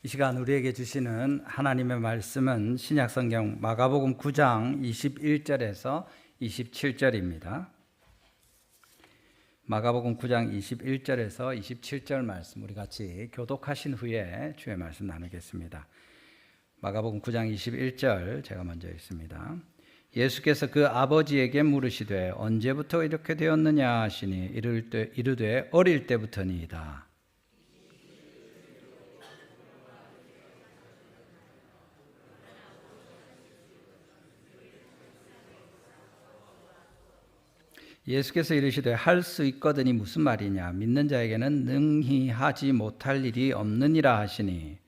이 시간 우리에게 주시는 하나님의 말씀은 신약성경 마가복음 9장 21절에서 27절입니다. 마가복음 9장 21절에서 27절 말씀 우리 같이 교독하신 후에 주의 말씀 나누겠습니다. 마가복음 9장 21절 제가 먼저 읽습니다. 예수께서 그 아버지에게 물으시되 언제부터 이렇게 되었느냐 하시니 이르되 어릴 때부터니이다. 예수께서 이르시되 할 수 있거든이 무슨 말이냐 믿는 자에게는 능히 하지 못할 일이 없느니라 하시니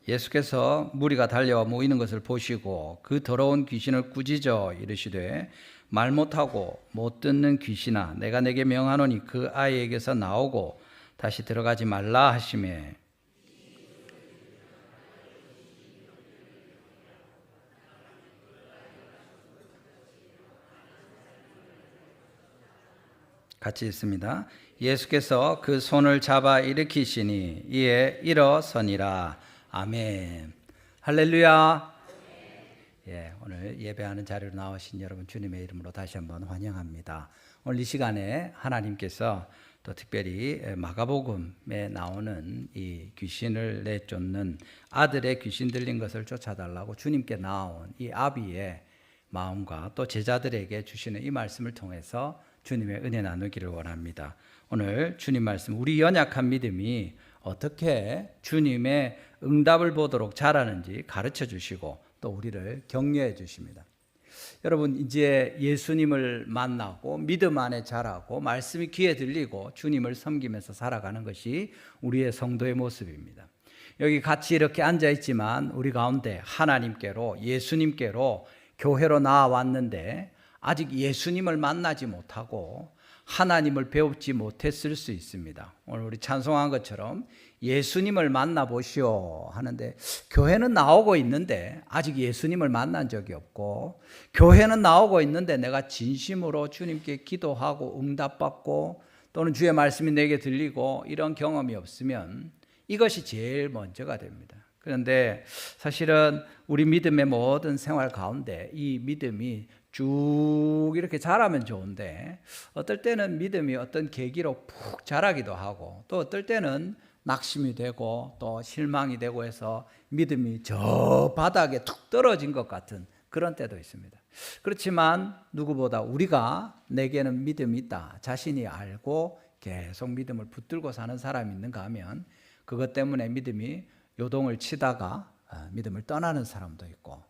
예수께서 무리가 달려와 모이는 것을 보시고 그 더러운 귀신을 꾸짖어 이르시되 말 못하고 못 듣는 귀신아 내가 내게 명하노니 그 아이에게서 나오고 다시 들어가지 말라 하시매 같이 읽습니다. 예수께서 그 손을 잡아 일으키시니 이에 일어서니라. 아멘. 할렐루야. 오늘 예배하는 자리로 나오신 여러분 주님의 이름으로 다시 한번 환영합니다. 오늘 이 시간에 하나님께서 또 특별히 마가복음에 나오는 이 귀신을 내쫓는 아들의 귀신 들린 것을 쫓아달라고 주님께 나온 이 아비의 마음과 또 제자들에게 주시는 이 말씀을 통해서 주님의 은혜 나누기를 원합니다. 오늘 주님 말씀 우리 연약한 믿음이 어떻게 주님의 응답을 보도록 자라는지 가르쳐 주시고 또 우리를 격려해 주십니다. 여러분 이제 예수님을 만나고 믿음 안에 자라고 말씀이 귀에 들리고 주님을 섬기면서 살아가는 것이 우리의 성도의 모습입니다. 여기 같이 이렇게 앉아 있지만 우리 가운데 하나님께로 예수님께로 교회로 나와왔는데 아직 예수님을 만나지 못하고 하나님을 배우지 못했을 수 있습니다. 오늘 우리 찬송한 것처럼 예수님을 만나보시오 하는데 교회는 나오고 있는데 아직 예수님을 만난 적이 없고 교회는 나오고 있는데 내가 진심으로 주님께 기도하고 응답받고 또는 주의 말씀이 내게 들리고 이런 경험이 없으면 이것이 제일 먼저가 됩니다. 그런데 사실은 우리 믿음의 모든 생활 가운데 이 믿음이 쭉 이렇게 자라면 좋은데 어떨 때는 믿음이 어떤 계기로 푹 자라기도 하고 또 어떨 때는 낙심이 되고 또 실망이 되고 해서 믿음이 저 바닥에 툭 떨어진 것 같은 그런 때도 있습니다. 그렇지만 누구보다 우리가 내게는 믿음이 있다 자신이 알고 계속 믿음을 붙들고 사는 사람이 있는가 하면 그것 때문에 믿음이 요동을 치다가 믿음을 떠나는 사람도 있고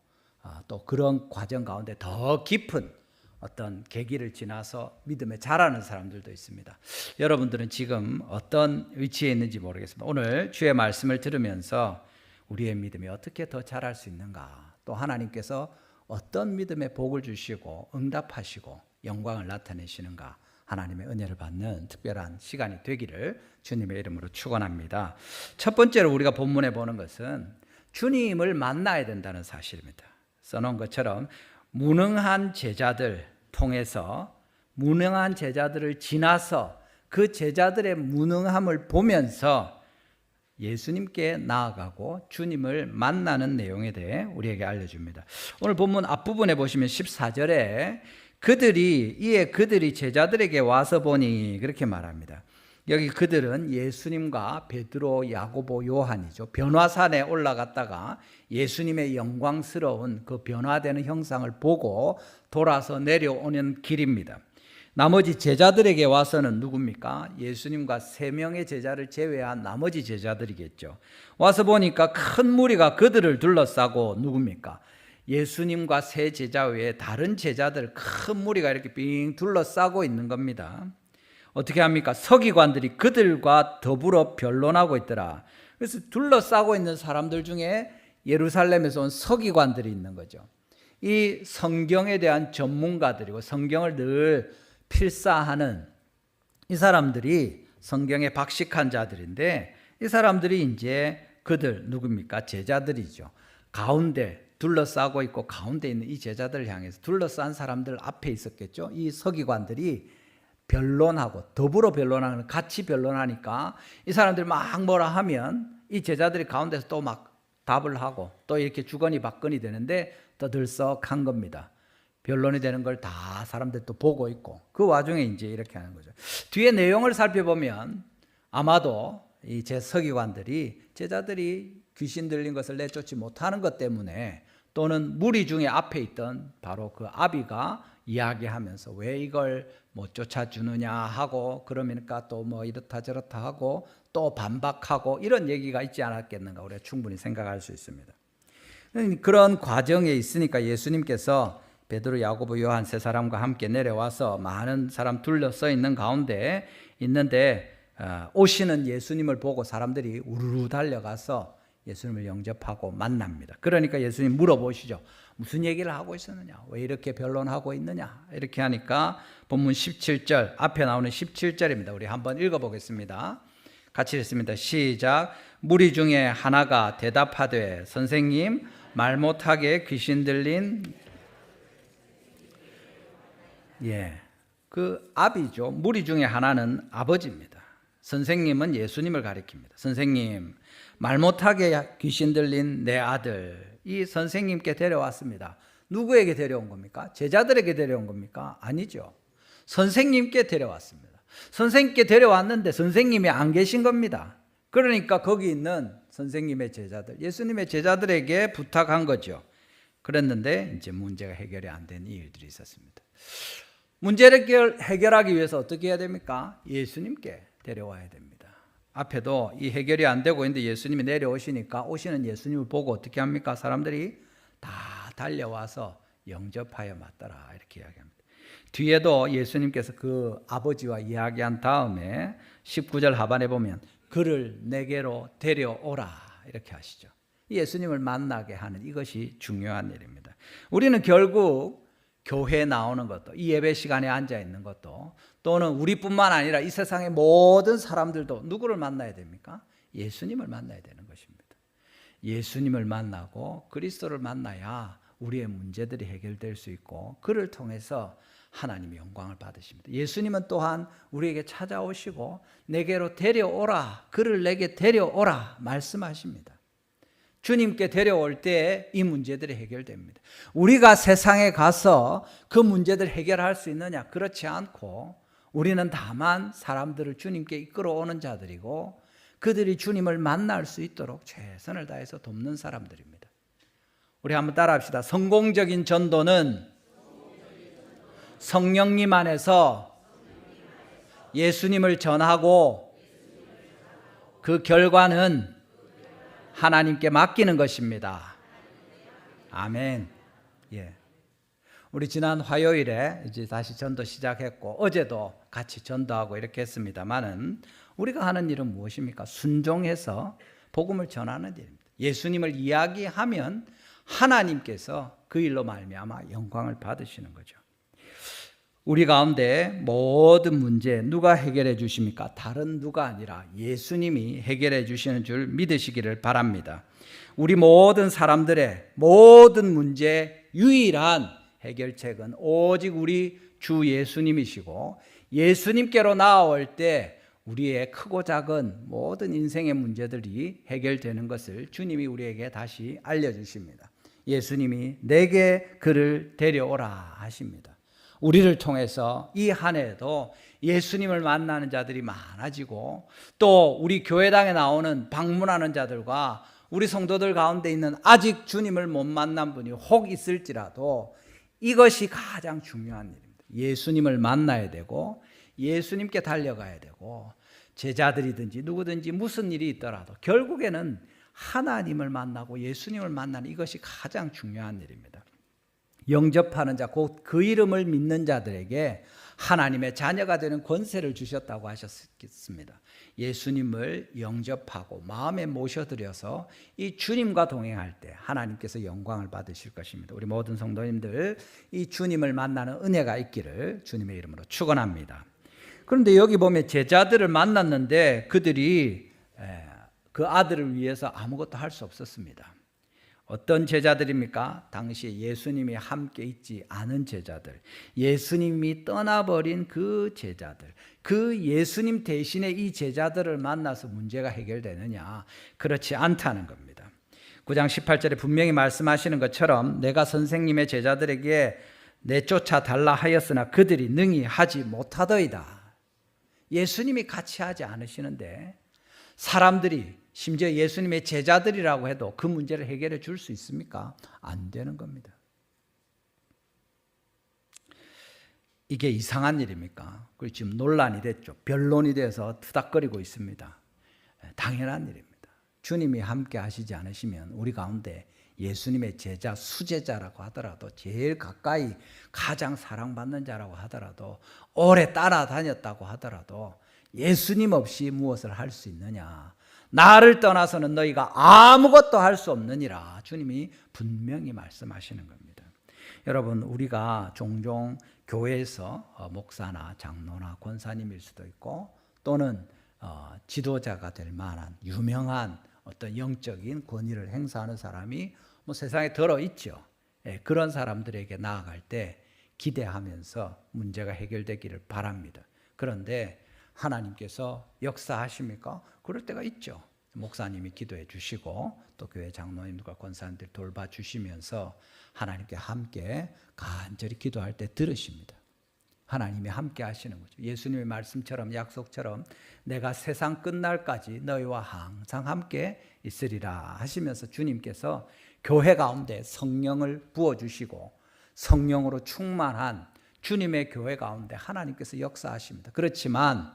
또 그런 과정 가운데 더 깊은 어떤 계기를 지나서 믿음에 자라는 사람들도 있습니다. 여러분들은 지금 어떤 위치에 있는지 모르겠습니다. 오늘 주의 말씀을 들으면서 우리의 믿음이 어떻게 더 자랄 수 있는가 또 하나님께서 어떤 믿음의 복을 주시고 응답하시고 영광을 나타내시는가 하나님의 은혜를 받는 특별한 시간이 되기를 주님의 이름으로 축원합니다. 첫 번째로 우리가 본문에 보는 것은 주님을 만나야 된다는 사실입니다. 써놓은 것처럼 무능한 제자들 통해서 무능한 제자들을 지나서 그 제자들의 무능함을 보면서 예수님께 나아가고 주님을 만나는 내용에 대해 우리에게 알려줍니다. 오늘 본문 앞부분에 보시면 14절에 그들이 제자들에게 와서 보니 그렇게 말합니다. 여기 그들은 예수님과 베드로, 야고보, 요한이죠. 변화산에 올라갔다가 예수님의 영광스러운 그 변화되는 형상을 보고 돌아서 내려오는 길입니다. 나머지 제자들에게 와서는 누굽니까? 예수님과 3명의 제자를 제외한 나머지 제자들이겠죠. 와서 보니까 큰 무리가 그들을 둘러싸고 누굽니까? 예수님과 3 제자 외에 다른 제자들 큰 무리가 이렇게 빙 둘러싸고 있는 겁니다. 어떻게 합니까? 서기관들이 그들과 더불어 변론하고 있더라. 그래서 둘러싸고 있는 사람들 중에 예루살렘에서 온 서기관들이 있는 거죠. 이 성경에 대한 전문가들이고 성경을 늘 필사하는 이 사람들이 성경에 박식한 자들인데 이 사람들이 이제 그들 누굽니까? 제자들이죠. 가운데 둘러싸고 있고 가운데 있는 이 제자들을 향해서 둘러싼 사람들 앞에 있었겠죠. 이 서기관들이 변론하고 더불어 변론하는, 같이 변론하니까 이 사람들이 막 뭐라 하면 이 제자들이 가운데서 또 막 답을 하고 또 이렇게 주거니 받거니 되는데 더 들썩한 겁니다. 변론이 되는 걸 다 사람들 또 보고 있고 그 와중에 이제 이렇게 하는 거죠. 뒤에 내용을 살펴보면 아마도 이 제 서기관들이 제자들이 귀신 들린 것을 내쫓지 못하는 것 때문에 또는 무리 중에 앞에 있던 바로 그 아비가 이야기하면서 왜 이걸 못 쫓아주느냐 하고 그러니까 또 뭐 이렇다 저렇다 하고 또 반박하고 이런 얘기가 있지 않았겠는가 우리가 충분히 생각할 수 있습니다. 그런 과정에 있으니까 예수님께서 베드로, 야고보, 요한 세 사람과 함께 내려와서 많은 사람 둘러서 있는 가운데 있는데 오시는 예수님을 보고 사람들이 우르르 달려가서 예수님을 영접하고 만납니다. 그러니까 예수님 물어보시죠. 무슨 얘기를 하고 있었느냐? 왜 이렇게 변론하고 있느냐? 이렇게 하니까 본문 17절, 앞에 나오는 17절입니다. 우리 한번 읽어보겠습니다. 같이 읽습니다. 시작. 무리 중에 하나가 대답하되 선생님, 말 못하게 귀신 들린 그 아비죠. 무리 중에 하나는 아버지입니다. 선생님은 예수님을 가리킵니다. 선생님, 말 못하게 귀신 들린 내 아들, 이 선생님께 데려왔습니다. 누구에게 데려온 겁니까? 제자들에게 데려온 겁니까? 아니죠. 선생님께 데려왔습니다. 선생님께 데려왔는데 선생님이 안 계신 겁니다. 그러니까 거기 있는 선생님의 제자들, 예수님의 제자들에게 부탁한 거죠. 그랬는데 이제 문제가 해결이 안 된 일들이 있었습니다. 문제를 해결하기 위해서 어떻게 해야 됩니까? 예수님께 데려와야 됩니다. 앞에도 이 해결이 안 되고 있는데 예수님이 내려오시니까 오시는 예수님을 보고 어떻게 합니까? 사람들이 다 달려와서 영접하여 맞더라 이렇게 이야기합니다. 뒤에도 예수님께서 그 아버지와 이야기한 다음에 19절 하반에 보면 그를 내게로 데려오라 이렇게 하시죠. 예수님을 만나게 하는 이것이 중요한 일입니다. 우리는 결국 교회에 나오는 것도 이 예배 시간에 앉아 있는 것도 또는 우리뿐만 아니라 이 세상의 모든 사람들도 누구를 만나야 됩니까? 예수님을 만나야 되는 것입니다. 예수님을 만나고 그리스도를 만나야 우리의 문제들이 해결될 수 있고 그를 통해서 하나님의 영광을 받으십니다. 예수님은 또한 우리에게 찾아오시고 내게로 데려오라, 그를 내게 데려오라 말씀하십니다. 주님께 데려올 때 이 문제들이 해결됩니다. 우리가 세상에 가서 그 문제들을 해결할 수 있느냐? 그렇지 않고 우리는 다만 사람들을 주님께 이끌어오는 자들이고 그들이 주님을 만날 수 있도록 최선을 다해서 돕는 사람들입니다. 우리 한번 따라합시다. 성공적인 전도는 성령님 안에서 예수님을 전하고 그 결과는 하나님께 맡기는 것입니다. 아멘. 우리 지난 화요일에 이제 다시 전도 시작했고 어제도 같이 전도하고 이렇게 했습니다만은 우리가 하는 일은 무엇입니까? 순종해서 복음을 전하는 일입니다. 예수님을 이야기하면 하나님께서 그 일로 말미암아 영광을 받으시는 거죠. 우리 가운데 모든 문제 누가 해결해 주십니까? 다른 누가 아니라 예수님이 해결해 주시는 줄 믿으시기를 바랍니다. 우리 모든 사람들의 모든 문제 유일한 해결책은 오직 우리 주 예수님이시고 예수님께로 나아올 때 우리의 크고 작은 모든 인생의 문제들이 해결되는 것을 주님이 우리에게 다시 알려주십니다. 예수님이 내게 그를 데려오라 하십니다. 우리를 통해서 이 한 해에도 예수님을 만나는 자들이 많아지고 또 우리 교회당에 나오는 방문하는 자들과 우리 성도들 가운데 있는 아직 주님을 못 만난 분이 혹 있을지라도 이것이 가장 중요한 일입니다. 예수님을 만나야 되고 예수님께 달려가야 되고 제자들이든지 누구든지 무슨 일이 있더라도 결국에는 하나님을 만나고 예수님을 만나는 이것이 가장 중요한 일입니다. 영접하는 자, 곧 그 이름을 믿는 자들에게 하나님의 자녀가 되는 권세를 주셨다고 하셨습니다. 예수님을 영접하고 마음에 모셔드려서 이 주님과 동행할 때 하나님께서 영광을 받으실 것입니다. 우리 모든 성도님들 이 주님을 만나는 은혜가 있기를 주님의 이름으로 축원합니다. 그런데 여기 보면 제자들을 만났는데 그들이 그 아들을 위해서 아무것도 할 수 없었습니다. 어떤 제자들입니까? 당시 예수님이 함께 있지 않은 제자들, 예수님이 떠나버린 그 제자들, 그 예수님 대신에 이 제자들을 만나서 문제가 해결되느냐? 그렇지 않다는 겁니다. 9장 18절에 분명히 말씀하시는 것처럼 내가 선생님의 제자들에게 내쫓아 달라 하였으나 그들이 능히 하지 못하더이다. 예수님이 같이 하지 않으시는데 사람들이, 심지어 예수님의 제자들이라고 해도 그 문제를 해결해 줄 수 있습니까? 안 되는 겁니다. 이게 이상한 일입니까? 그리고 지금 논란이 됐죠. 변론이 돼서 투닥거리고 있습니다. 당연한 일입니다. 주님이 함께 하시지 않으시면 우리 가운데 예수님의 제자, 수제자라고 하더라도, 제일 가까이 가장 사랑받는 자라고 하더라도, 오래 따라다녔다고 하더라도 예수님 없이 무엇을 할 수 있느냐? 나를 떠나서는 너희가 아무것도 할 수 없느니라. 주님이 분명히 말씀하시는 겁니다. 여러분, 우리가 종종 교회에서 목사나 장로나 권사님일 수도 있고, 또는 지도자가 될 만한 유명한 어떤 영적인 권위를 행사하는 사람이 세상에 들어 있죠. 그런 사람들에게 나아갈 때 기대하면서 문제가 해결되기를 바랍니다. 그런데 하나님께서 역사하십니까? 그럴 때가 있죠. 목사님이 기도해 주시고 또 교회 장로님들과 권사님들 돌봐주시면서 하나님께 함께 간절히 기도할 때 들으십니다. 하나님이 함께 하시는 거죠. 예수님의 말씀처럼, 약속처럼 내가 세상 끝날까지 너희와 항상 함께 있으리라 하시면서 주님께서 교회 가운데 성령을 부어주시고 성령으로 충만한 주님의 교회 가운데 하나님께서 역사하십니다. 그렇지만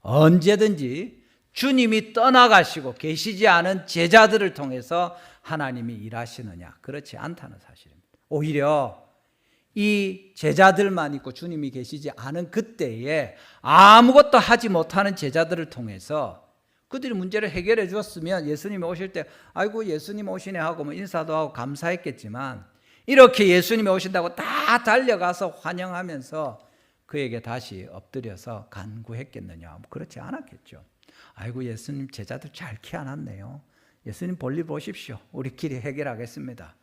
언제든지 주님이 떠나가시고 계시지 않은 제자들을 통해서 하나님이 일하시느냐? 그렇지 않다는 사실입니다. 오히려 이 제자들만 있고 주님이 계시지 않은 그때에 아무것도 하지 못하는 제자들을 통해서 그들이 문제를 해결해 주었으면 예수님이 오실 때 아이고 예수님 오시네 하고 인사도 하고 감사했겠지만, 이렇게 예수님이 오신다고 다 달려가서 환영하면서 그에게 다시 엎드려서 간구했겠느냐? 그렇지 않았겠죠. 아이고 예수님 제자들 잘 키워놨네요. 예수님 볼일 보십시오. 우리끼리 해결하겠습니다.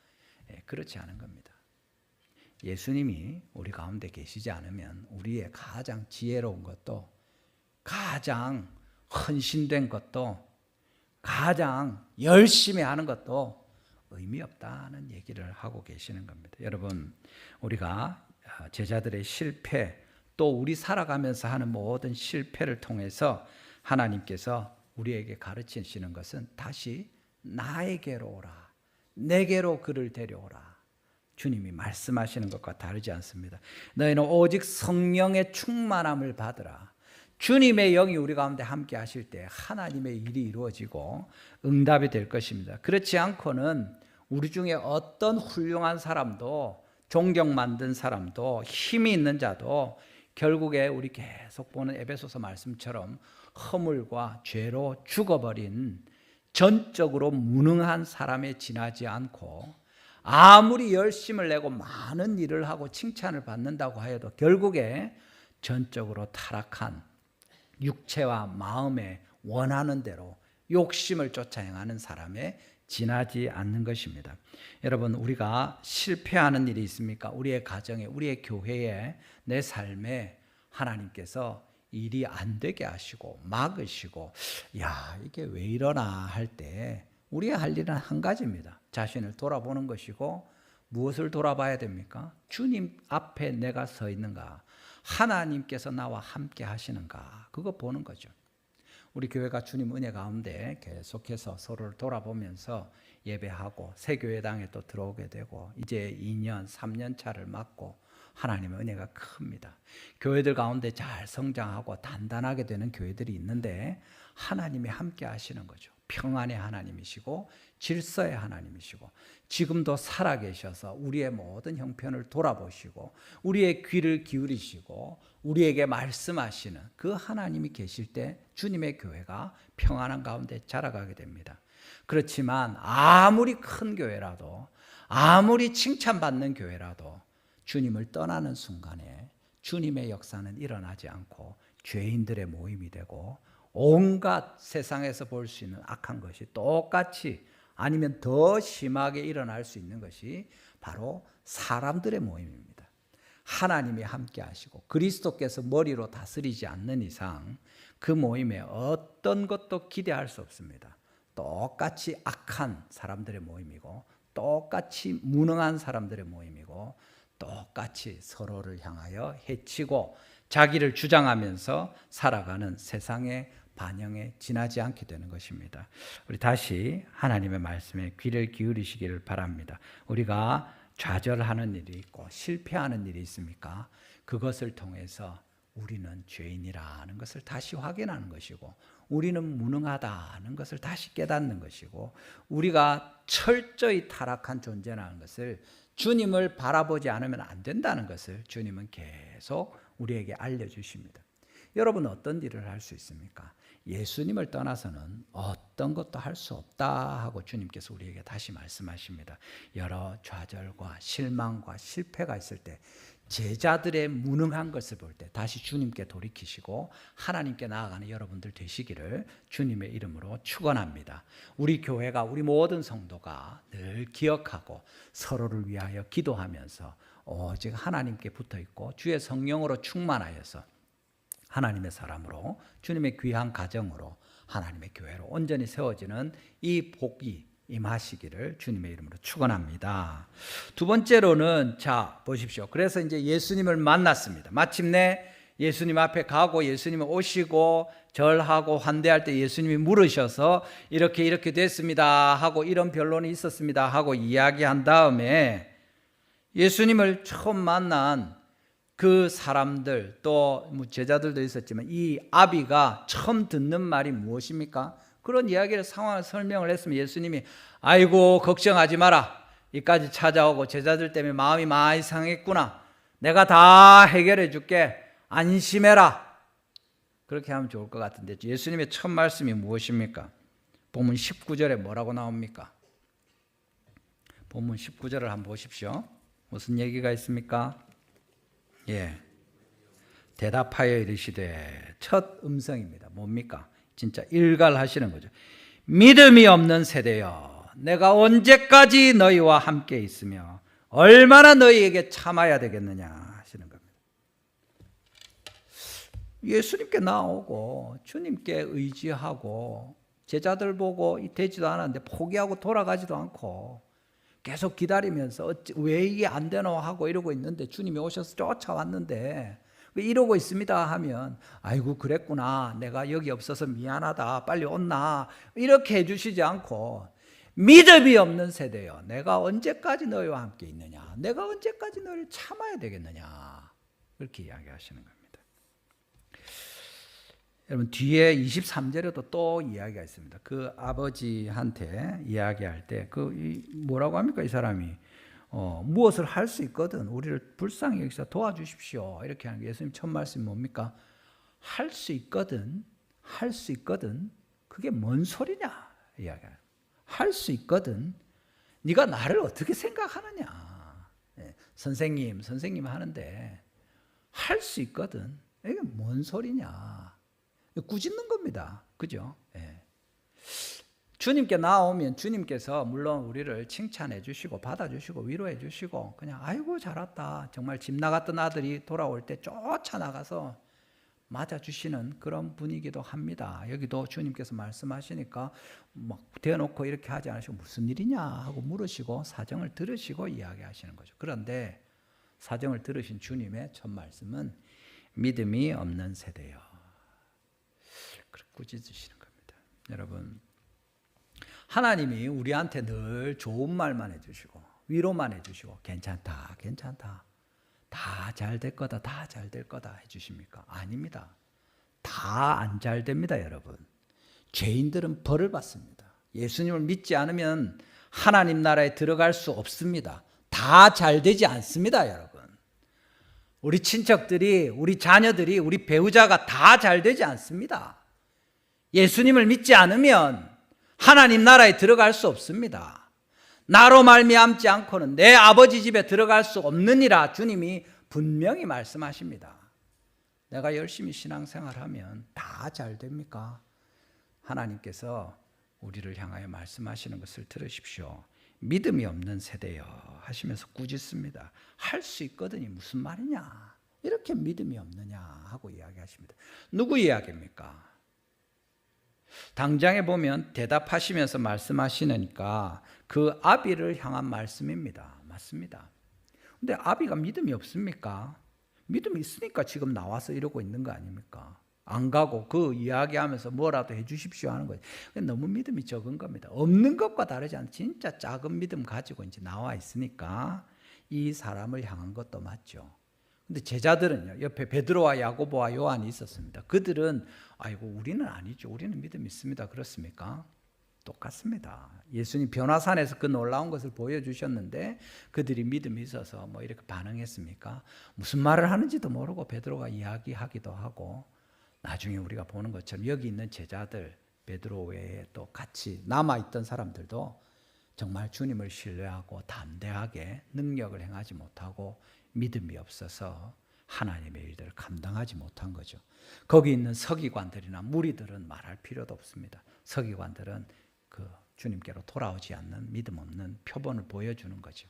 그렇지 않은 겁니다. 예수님이 우리 가운데 계시지 않으면 우리의 가장 지혜로운 것도, 가장 헌신된 것도, 가장 열심히 하는 것도 의미 없다는 얘기를 하고 계시는 겁니다. 여러분, 우리가 제자들의 실패, 또 우리 살아가면서 하는 모든 실패를 통해서 하나님께서 우리에게 가르치시는 것은 다시 나에게로 오라, 내게로 그를 데려오라. 주님이 말씀하시는 것과 다르지 않습니다. 너희는 오직 성령의 충만함을 받으라. 주님의 영이 우리 가운데 함께 하실 때 하나님의 일이 이루어지고 응답이 될 것입니다. 그렇지 않고는 우리 중에 어떤 훌륭한 사람도, 존경 만든 사람도, 힘이 있는 자도 결국에 우리 계속 보는 에베소서 말씀처럼 허물과 죄로 죽어버린 전적으로 무능한 사람에 지나지 않고, 아무리 열심을 내고 많은 일을 하고 칭찬을 받는다고 하여도 결국에 전적으로 타락한 육체와 마음에 원하는 대로 욕심을 쫓아 행하는 사람에 지나지 않는 것입니다. 여러분, 우리가 실패하는 일이 있습니까? 우리의 가정에, 우리의 교회에, 내 삶에 하나님께서 일이 안 되게 하시고 막으시고, 야, 이게 왜 이러나 할 때 우리가 할 일은 한 가지입니다. 자신을 돌아보는 것이고, 무엇을 돌아봐야 됩니까? 주님 앞에 내가 서 있는가? 하나님께서 나와 함께 하시는가? 그거 보는 거죠. 우리 교회가 주님 은혜 가운데 계속해서 서로를 돌아보면서 예배하고 새 교회당에 또 들어오게 되고 이제 2년, 3년 차를 맞고 하나님의 은혜가 큽니다. 교회들 가운데 잘 성장하고 단단하게 되는 교회들이 있는데 하나님이 함께 하시는 거죠. 평안의 하나님이시고 질서의 하나님이시고 지금도 살아계셔서 우리의 모든 형편을 돌아보시고 우리의 귀를 기울이시고 우리에게 말씀하시는 그 하나님이 계실 때 주님의 교회가 평안한 가운데 자라가게 됩니다. 그렇지만 아무리 큰 교회라도, 아무리 칭찬받는 교회라도 주님을 떠나는 순간에 주님의 역사는 일어나지 않고 죄인들의 모임이 되고 온갖 세상에서 볼 수 있는 악한 것이 똑같이 아니면 더 심하게 일어날 수 있는 것이 바로 사람들의 모임입니다. 하나님이 함께 하시고 그리스도께서 머리로 다스리지 않는 이상 그 모임에 어떤 것도 기대할 수 없습니다. 똑같이 악한 사람들의 모임이고 똑같이 무능한 사람들의 모임이고 똑같이 서로를 향하여 해치고 자기를 주장하면서 살아가는 세상의 반영에 지나지 않게 되는 것입니다. 우리 다시 하나님의 말씀에 귀를 기울이시기를 바랍니다. 우리가 좌절하는 일이 있고 실패하는 일이 있습니까? 그것을 통해서 우리는 죄인이라는 것을 다시 확인하는 것이고 우리는 무능하다는 것을 다시 깨닫는 것이고 우리가 철저히 타락한 존재라는 것을 주님을 바라보지 않으면 안 된다는 것을 주님은 계속 우리에게 알려주십니다. 여러분은 어떤 일을 할 수 있습니까? 예수님을 떠나서는 어떤 것도 할 수 없다 하고 주님께서 우리에게 다시 말씀하십니다. 여러 좌절과 실망과 실패가 있을 때 제자들의 무능한 것을 볼 때 다시 주님께 돌이키시고 하나님께 나아가는 여러분들 되시기를 주님의 이름으로 축원합니다. 우리 교회가 우리 모든 성도가 늘 기억하고 서로를 위하여 기도하면서 오직 하나님께 붙어있고 주의 성령으로 충만하여서 하나님의 사람으로 주님의 귀한 가정으로 하나님의 교회로 온전히 세워지는 이 복이 임하시기를 주님의 이름으로 축원합니다. 두 번째로는 자 보십시오. 그래서 이제 예수님을 만났습니다. 마침내 예수님 앞에 가고 예수님이 오시고 절하고 환대할 때 예수님이 물으셔서 이렇게 됐습니다 하고 이런 변론이 있었습니다 하고 이야기한 다음에 예수님을 처음 만난 그 사람들 또 제자들도 있었지만 이 아비가 처음 듣는 말이 무엇입니까? 그런 이야기를 상황을 설명을 했으면 예수님이 아이고 걱정하지 마라. 이까지 찾아오고 제자들 때문에 마음이 많이 상했구나. 내가 다 해결해 줄게. 안심해라. 그렇게 하면 좋을 것 같은데 예수님의 첫 말씀이 무엇입니까? 본문 19절에 뭐라고 나옵니까? 본문 19절을 한번 보십시오. 무슨 얘기가 있습니까? 예, 대답하여 이르시되 첫 음성입니다. 뭡니까? 진짜 일갈하시는 거죠. 믿음이 없는 세대여 내가 언제까지 너희와 함께 있으며 얼마나 너희에게 참아야 되겠느냐 하시는 겁니다. 예수님께 나오고 주님께 의지하고 제자들 보고 되지도 않았는데 포기하고 돌아가지도 않고 계속 기다리면서 왜 이게 안 되노 하고 이러고 있는데 주님이 오셔서 쫓아왔는데 이러고 있습니다 하면 아이고 그랬구나 내가 여기 없어서 미안하다 빨리 온나 이렇게 해주시지 않고 믿음이 없는 세대요 내가 언제까지 너희와 함께 있느냐 내가 언제까지 너희를 참아야 되겠느냐 그렇게 이야기하시는 겁니다. 여러분 뒤에 23절에도 또 이야기가 있습니다. 그 아버지한테 이야기할 때 뭐라고 합니까? 이 사람이 무엇을 할 수 있거든 우리를 불쌍히 여기서 도와주십시오 이렇게 하는 게 예수님 첫 말씀이 뭡니까? 할 수 있거든 그게 뭔 소리냐 이야기해요. 할 수 있거든 네가 나를 어떻게 생각하느냐 선생님 하는데 할 수 있거든 이게 뭔 소리냐 꾸짖는 겁니다. 그죠? 주님께 나오면 주님께서 물론 우리를 칭찬해 주시고 받아주시고 위로해 주시고 그냥 아이고 잘 왔다 정말 집 나갔던 아들이 돌아올 때 쫓아나가서 맞아주시는 그런 분위기도 합니다. 여기도 주님께서 말씀하시니까 막 대놓고 이렇게 하지 않으시고 무슨 일이냐 하고 물으시고 사정을 들으시고 이야기하시는 거죠. 그런데 사정을 들으신 주님의 첫 말씀은 믿음이 없는 세대요. 꾸짖으시는 겁니다. 여러분 하나님이 우리한테 늘 좋은 말만 해주시고 위로만 해주시고 괜찮다 다 잘 될 거다 다 잘 될 거다 해주십니까? 아닙니다. 다 안 잘 됩니다. 여러분 죄인들은 벌을 받습니다. 예수님을 믿지 않으면 하나님 나라에 들어갈 수 없습니다. 다 잘 되지 않습니다. 여러분 우리 친척들이 우리 자녀들이 우리 배우자가 다 잘 되지 않습니다. 예수님을 믿지 않으면 하나님 나라에 들어갈 수 없습니다. 나로 말미암지 않고는 내 아버지 집에 들어갈 수 없느니라 주님이 분명히 말씀하십니다. 내가 열심히 신앙생활하면 다 잘 됩니까? 하나님께서 우리를 향하여 말씀하시는 것을 들으십시오. 믿음이 없는 세대여 하시면서 꾸짖습니다. 할 수 있거든이 무슨 말이냐? 이렇게 믿음이 없느냐 하고 이야기하십니다. 누구 이야기입니까? 당장에 보면 대답하시면서 말씀하시니까 그 아비를 향한 말씀입니다. 맞습니다. 근데 아비가 믿음이 없습니까? 믿음이 있으니까 지금 나와서 이러고 있는 거 아닙니까? 안 가고 그 이야기하면서 뭐라도 해 주십시오 하는 거예요. 너무 믿음이 적은 겁니다. 없는 것과 다르지 않은 진짜 작은 믿음 가지고 이제 나와 있으니까 이 사람을 향한 것도 맞죠. 근데 제자들은요, 옆에 베드로와 야고보와 요한이 있었습니다. 그들은 아이고 우리는 아니죠. 우리는 믿음이 있습니다. 그렇습니까? 똑같습니다. 예수님 변화산에서 그 놀라운 것을 보여주셨는데 그들이 믿음이 있어서 뭐 이렇게 반응했습니까? 무슨 말을 하는지도 모르고 베드로가 이야기하기도 하고, 나중에 우리가 보는 것처럼 여기 있는 제자들 베드로 외에 또 같이 남아있던 사람들도 정말 주님을 신뢰하고 담대하게 능력을 행하지 못하고 믿음이 없어서 하나님의 일들을 감당하지 못한 거죠. 거기 있는 서기관들이나 무리들은 말할 필요도 없습니다. 서기관들은 그 주님께로 돌아오지 않는 믿음 없는 표본을 보여주는 거죠.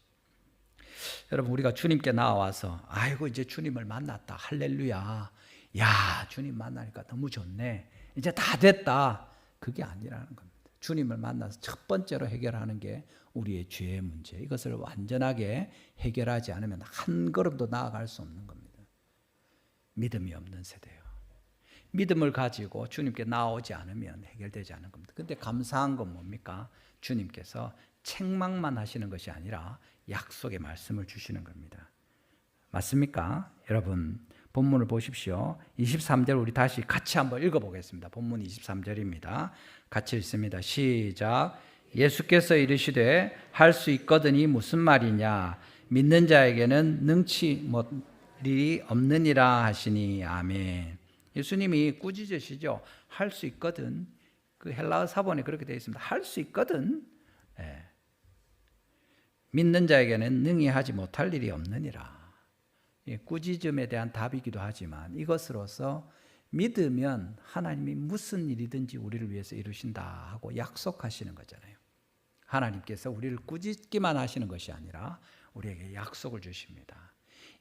여러분, 우리가 주님께 나와서 아이고 이제 주님을 만났다, 할렐루야, 야 주님 만나니까 너무 좋네, 이제 다 됐다, 그게 아니라는 겁니다. 주님을 만나서 첫 번째로 해결하는 게 우리의 죄의 문제, 이것을 완전하게 해결하지 않으면 한 걸음도 나아갈 수 없는 겁니다. 믿음이 없는 세대예요. 믿음을 가지고 주님께 나오지 않으면 해결되지 않는 겁니다. 근데 감사한 건 뭡니까? 주님께서 책망만 하시는 것이 아니라 약속의 말씀을 주시는 겁니다. 맞습니까? 여러분, 본문을 보십시오. 23절 우리 다시 같이 한번 읽어보겠습니다. 본문 23절입니다. 같이 읽습니다. 시작. 예수께서 이르시되 할 수 있거든이 무슨 말이냐? 믿는 자에게는 능치 일이 없느니라 하시니. 아멘. 예수님이 꾸짖으시죠. 할 수 있거든. 그 헬라어 사본에 그렇게 되어 있습니다. 할 수 있거든. 예. 믿는 자에게는 능히 하지 못할 일이 없느니라. 꾸짖음에 대한 답이기도 하지만 이것으로서 믿으면 하나님이 무슨 일이든지 우리를 위해서 이루신다 하고 약속하시는 거잖아요. 하나님께서 우리를 꾸짖기만 하시는 것이 아니라 우리에게 약속을 주십니다.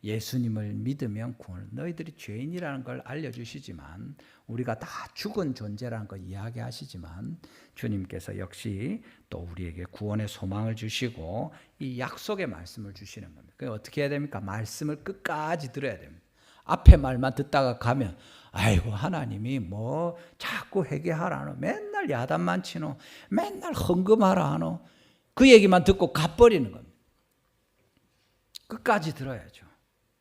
예수님을 믿으면 구원, 너희들이 죄인이라는 걸 알려주시지만 우리가 다 죽은 존재라는 걸 이야기하시지만 주님께서 역시 또 우리에게 구원의 소망을 주시고 이 약속의 말씀을 주시는 겁니다. 그럼 어떻게 해야 됩니까? 말씀을 끝까지 들어야 됩니다. 앞에 말만 듣다가 가면 아이고 하나님이 뭐 자꾸 회개하라노, 맨날 야단만 치노, 맨날 헌금하라 하노, 그 얘기만 듣고 가버리는 겁니다. 끝까지 들어야죠.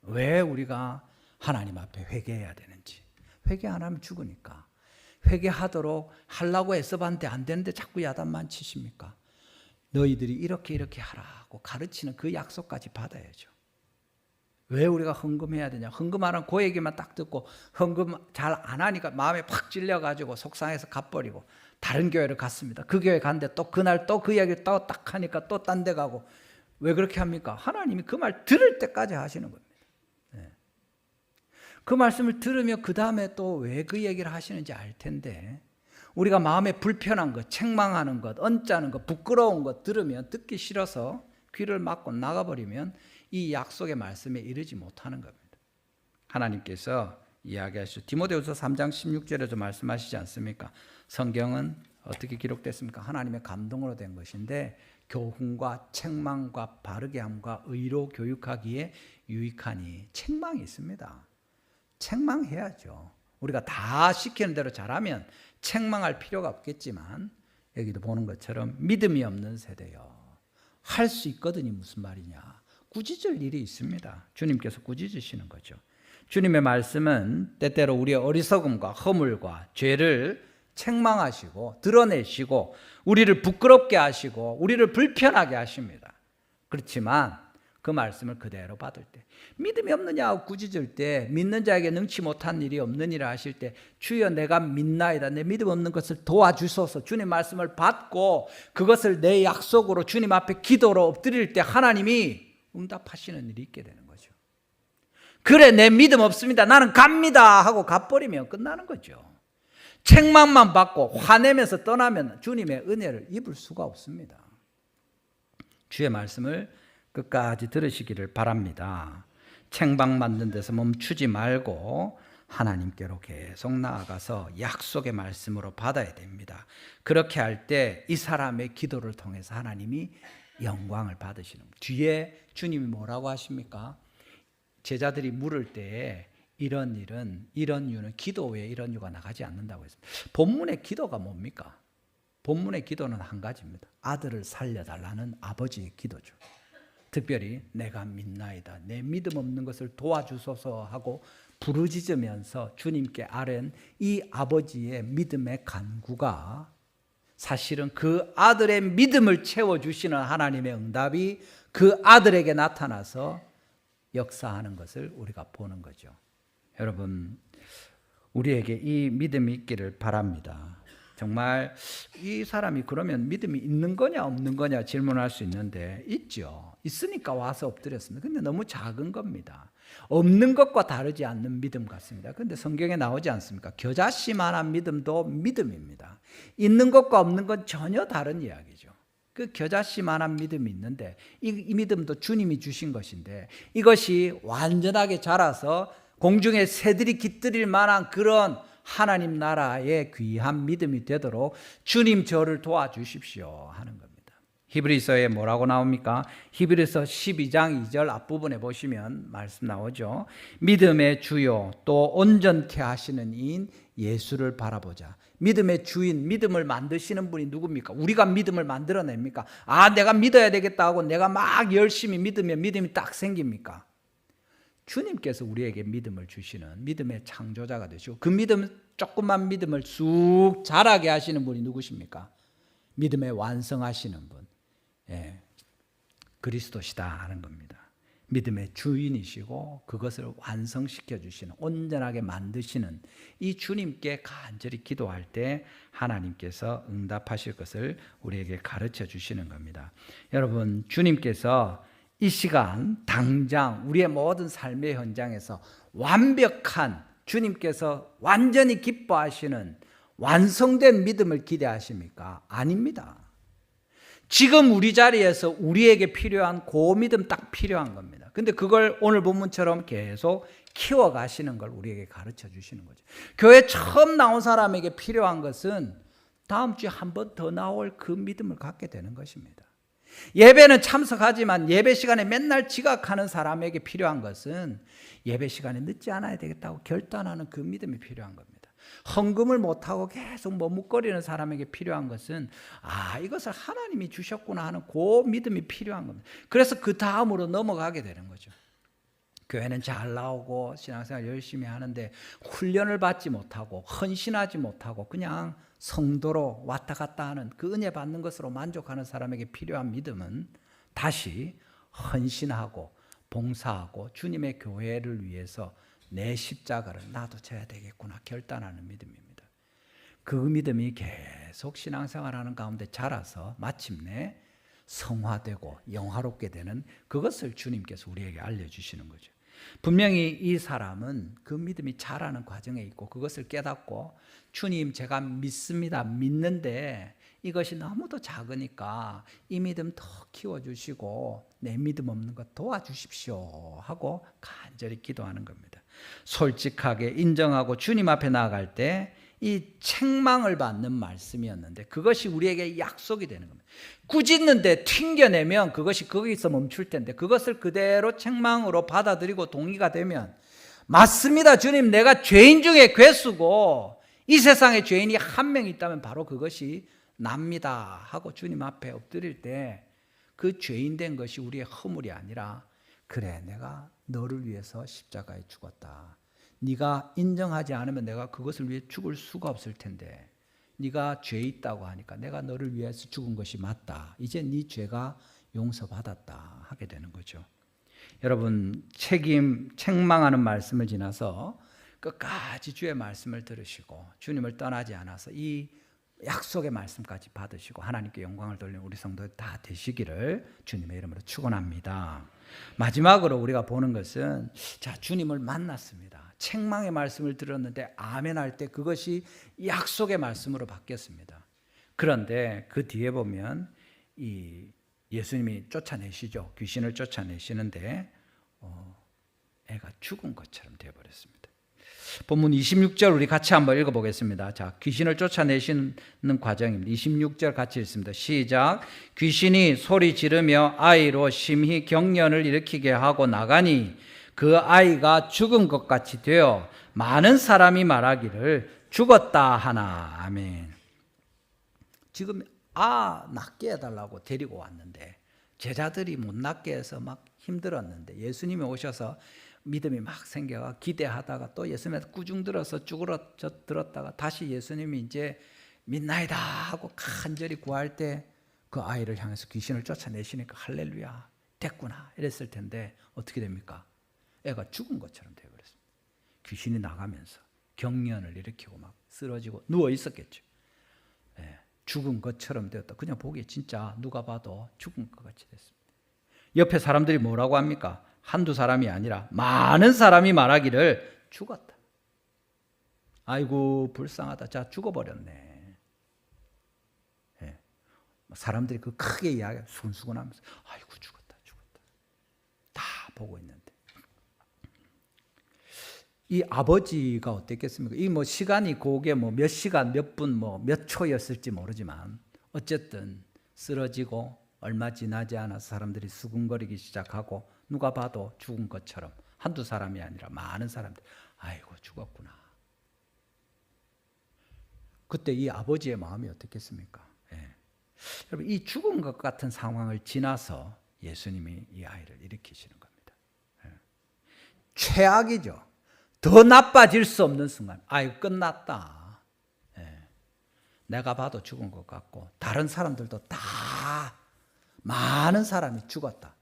왜 우리가 하나님 앞에 회개해야 되는지. 회개 안 하면 죽으니까. 회개하도록 하려고 애써봤는데 안 되는데 자꾸 야단만 치십니까? 너희들이 이렇게 하라고 가르치는 그 약속까지 받아야죠. 왜 우리가 헌금해야 되냐? 헌금하는 그 얘기만 딱 듣고 헌금 잘 안 하니까 마음에 팍 찔려가지고 속상해서 가버리고 다른 교회를 갔습니다. 그 교회 갔는데 또 그날 또 그 이야기를 또 딱 하니까 또 딴 데 가고. 왜 그렇게 합니까? 하나님이 그 말 들을 때까지 하시는 겁니다. 그 말씀을 들으면 그 다음에 또 왜 그 얘기를 하시는지 알 텐데 우리가 마음에 불편한 것, 책망하는 것, 언짢은 것, 부끄러운 것 들으면 듣기 싫어서 귀를 막고 나가버리면 이 약속의 말씀에 이르지 못하는 겁니다. 하나님께서 이야기하시죠. 디모데후서 3장 16절에도 말씀하시지 않습니까? 성경은 어떻게 기록됐습니까? 하나님의 감동으로 된 것인데 교훈과 책망과 바르게 함과 의로 교육하기에 유익하니. 책망이 있습니다. 책망해야죠. 우리가 다 시키는 대로 잘하면 책망할 필요가 없겠지만 여기도 보는 것처럼 믿음이 없는 세대요. 할 수 있거든이 무슨 말이냐. 꾸짖을 일이 있습니다. 주님께서 꾸짖으시는 거죠. 주님의 말씀은 때때로 우리의 어리석음과 허물과 죄를 책망하시고 드러내시고 우리를 부끄럽게 하시고 우리를 불편하게 하십니다. 그렇지만 그 말씀을 그대로 받을 때, 믿음이 없느냐고 꾸짖을 때, 믿는 자에게 능치 못한 일이 없느니라 하실 때, 주여 내가 믿나이다, 내 믿음 없는 것을 도와주소서, 주님 말씀을 받고 그것을 내 약속으로 주님 앞에 기도로 엎드릴 때 하나님이 응답하시는 일이 있게 되는 거죠. 그래 내 믿음 없습니다, 나는 갑니다 하고 가버리면 끝나는 거죠. 책망만 받고 화내면서 떠나면 주님의 은혜를 입을 수가 없습니다. 주의 말씀을 끝까지 들으시기를 바랍니다. 책망받는 데서 멈추지 말고 하나님께로 계속 나아가서 약속의 말씀으로 받아야 됩니다. 그렇게 할 때 이 사람의 기도를 통해서 하나님이 영광을 받으시는 거예요. 뒤에 주님이 뭐라고 하십니까? 제자들이 물을 때에 이런 이유는 기도 외에 이런 이유가 나가지 않는다고 했습니다. 본문의 기도가 뭡니까? 본문의 기도는 한 가지입니다. 아들을 살려달라는 아버지의 기도죠. 특별히 내가 믿나이다, 내 믿음 없는 것을 도와주소서 하고 부르짖으면서 주님께 아뢰는 이 아버지의 믿음의 간구가 사실은 그 아들의 믿음을 채워주시는 하나님의 응답이 그 아들에게 나타나서 역사하는 것을 우리가 보는 거죠. 여러분, 우리에게 이 믿음이 있기를 바랍니다. 정말 이 사람이 그러면 믿음이 있는 거냐 없는 거냐 질문할 수 있는데 있죠. 있으니까 와서 엎드렸습니다. 근데 너무 작은 겁니다. 없는 것과 다르지 않는 믿음 같습니다. 그런데 성경에 나오지 않습니까? 겨자씨만한 믿음도 믿음입니다. 있는 것과 없는 건 전혀 다른 이야기죠. 그 겨자씨만한 믿음이 있는데 이 믿음도 주님이 주신 것인데 이것이 완전하게 자라서 공중에 새들이 깃들일 만한 그런 하나님 나라의 귀한 믿음이 되도록 주님 저를 도와주십시오 하는 겁니다. 히브리서에 뭐라고 나옵니까? 히브리서 12장 2절 앞부분에 보시면 말씀 나오죠. 믿음의 주요 또 온전케 하시는 이인 예수를 바라보자. 믿음의 주인, 믿음을 만드시는 분이 누굽니까? 우리가 믿음을 만들어냅니까? 내가 믿어야 되겠다 하고 내가 막 열심히 믿으면 믿음이 딱 생깁니까? 주님께서 우리에게 믿음을 주시는 믿음의 창조자가 되시고 그 믿음, 조금만 믿음을 쑥 자라게 하시는 분이 누구십니까? 믿음의 완성하시는 분, 그리스도시다 하는 겁니다. 믿음의 주인이시고 그것을 완성시켜 주시는, 온전하게 만드시는 이 주님께 간절히 기도할 때 하나님께서 응답하실 것을 우리에게 가르쳐 주시는 겁니다. 여러분, 주님께서 이 시간 당장 우리의 모든 삶의 현장에서 완벽한, 주님께서 완전히 기뻐하시는 완성된 믿음을 기대하십니까? 아닙니다. 지금 우리 자리에서 우리에게 필요한 그 믿음 딱 필요한 겁니다. 근데 그걸 오늘 본문처럼 계속 키워가시는 걸 우리에게 가르쳐 주시는 거죠. 교회 처음 나온 사람에게 필요한 것은 다음 주에 한 번 더 나올 그 믿음을 갖게 되는 것입니다. 예배는 참석하지만 예배 시간에 맨날 지각하는 사람에게 필요한 것은 예배 시간에 늦지 않아야 되겠다고 결단하는 그 믿음이 필요한 겁니다. 헌금을 못하고 계속 머뭇거리는 사람에게 필요한 것은 이것을 하나님이 주셨구나 하는 그 믿음이 필요한 겁니다. 그래서 그 다음으로 넘어가게 되는 거죠. 교회는 잘 나오고 신앙생활 열심히 하는데 훈련을 받지 못하고 헌신하지 못하고 그냥 성도로 왔다 갔다 하는 그 은혜 받는 것으로 만족하는 사람에게 필요한 믿음은 다시 헌신하고 봉사하고 주님의 교회를 위해서 내 십자가를 나도 져야 되겠구나 결단하는 믿음입니다. 그 믿음이 계속 신앙생활하는 가운데 자라서 마침내 성화되고 영화롭게 되는 그것을 주님께서 우리에게 알려주시는 거죠. 분명히 이 사람은 그 믿음이 자라는 과정에 있고 그것을 깨닫고 주님 제가 믿습니다. 믿는데 이것이 너무도 작으니까 이 믿음 더 키워주시고 내 믿음 없는 것 도와주십시오 하고 간절히 기도하는 겁니다. 솔직하게 인정하고 주님 앞에 나아갈 때 이 책망을 받는 말씀이었는데 그것이 우리에게 약속이 되는 겁니다. 꾸짖는데 튕겨내면 그것이 거기서 멈출 텐데 그것을 그대로 책망으로 받아들이고 동의가 되면 맞습니다. 주님 내가 죄인 중에 괴수고 이 세상에 죄인이 한 명 있다면 바로 그것이 납니다 하고 주님 앞에 엎드릴 때 그 죄인 된 것이 우리의 허물이 아니라 그래 내가 너를 위해서 십자가에 죽었다. 네가 인정하지 않으면 내가 그것을 위해 죽을 수가 없을 텐데 네가 죄 있다고 하니까 내가 너를 위해서 죽은 것이 맞다. 이제 네 죄가 용서받았다 하게 되는 거죠. 여러분 책망하는 말씀을 지나서 끝까지 주의 말씀을 들으시고 주님을 떠나지 않아서 이 약속의 말씀까지 받으시고 하나님께 영광을 돌리는 우리 성도들 다 되시기를 주님의 이름으로 축원합니다. 마지막으로 우리가 보는 것은 자 주님을 만났습니다. 책망의 말씀을 들었는데 아멘 할 때 그것이 약속의 말씀으로 바뀌었습니다. 그런데 그 뒤에 보면 이 예수님이 쫓아내시죠. 귀신을 쫓아내시는데 애가 죽은 것처럼 되어버렸습니다. 본문 26절 우리 같이 한번 읽어보겠습니다. 자, 귀신을 쫓아내시는 과정입니다. 26절 같이 읽습니다. 시작. 귀신이 소리 지르며 아이로 심히 경련을 일으키게 하고 나가니 그 아이가 죽은 것 같이 되어 많은 사람이 말하기를 죽었다 하나. 아멘. 지금 낫게 해달라고 데리고 왔는데 제자들이 못 낫게 해서 막 힘들었는데 예수님이 오셔서 믿음이 막 생겨가 기대하다가 또 예수님한테 꾸중 들어서 쭈그러져 들었다가 다시 예수님이 이제 믿나이다 하고 간절히 구할 때 그 아이를 향해서 귀신을 쫓아내시니까 할렐루야 됐구나 이랬을 텐데 어떻게 됩니까? 애가 죽은 것처럼 되어버렸습니다. 귀신이 나가면서 경련을 일으키고 막 쓰러지고 누워 있었겠죠. 죽은 것처럼 되었다. 그냥 보기에 진짜 누가 봐도 죽은 것 같이 됐습니다. 옆에 사람들이 뭐라고 합니까? 한두 사람이 아니라 많은 사람이 말하기를 죽었다. 아이고 불쌍하다. 자 죽어버렸네. 사람들이 그 크게 이야기 수근수근하면서 아이고 죽었다. 다 보고 있는데 이 아버지가 어땠겠습니까? 이 뭐 시간이 그게 뭐 몇 시간, 몇 분, 뭐 몇 초였을지 모르지만 어쨌든 쓰러지고 얼마 지나지 않아서 사람들이 수군거리기 시작하고 누가 봐도 죽은 것처럼 한두 사람이 아니라 많은 사람들 아이고 죽었구나. 그때 이 아버지의 마음이 어떻겠습니까? 여러분 이 죽은 것 같은 상황을 지나서 예수님이 이 아이를 일으키시는 겁니다. 최악이죠. 더 나빠질 수 없는 순간 아이고 끝났다. 내가 봐도 죽은 것 같고 다른 사람들도 다 많은 사람이 죽었다.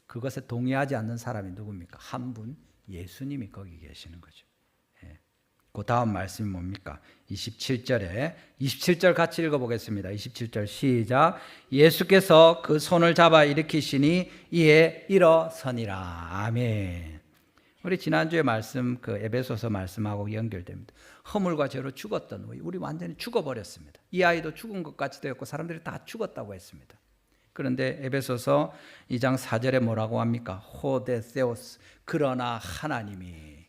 그것에 동의하지 않는 사람이 누굽니까? 한 분 예수님이 거기 계시는 거죠. 그 다음 말씀이 뭡니까? 27절 같이 읽어보겠습니다. 27절 시작. 예수께서 그 손을 잡아 일으키시니 이에 일어서니라. 아멘. 우리 지난주에 말씀 그 에베소서 말씀하고 연결됩니다. 허물과 죄로 죽었던 우리 완전히 죽어버렸습니다. 이 아이도 죽은 것 같이 되었고 사람들이 다 죽었다고 했습니다. 그런데 에베소서 2장 4절에 뭐라고 합니까? 호데세오스 그러나 하나님이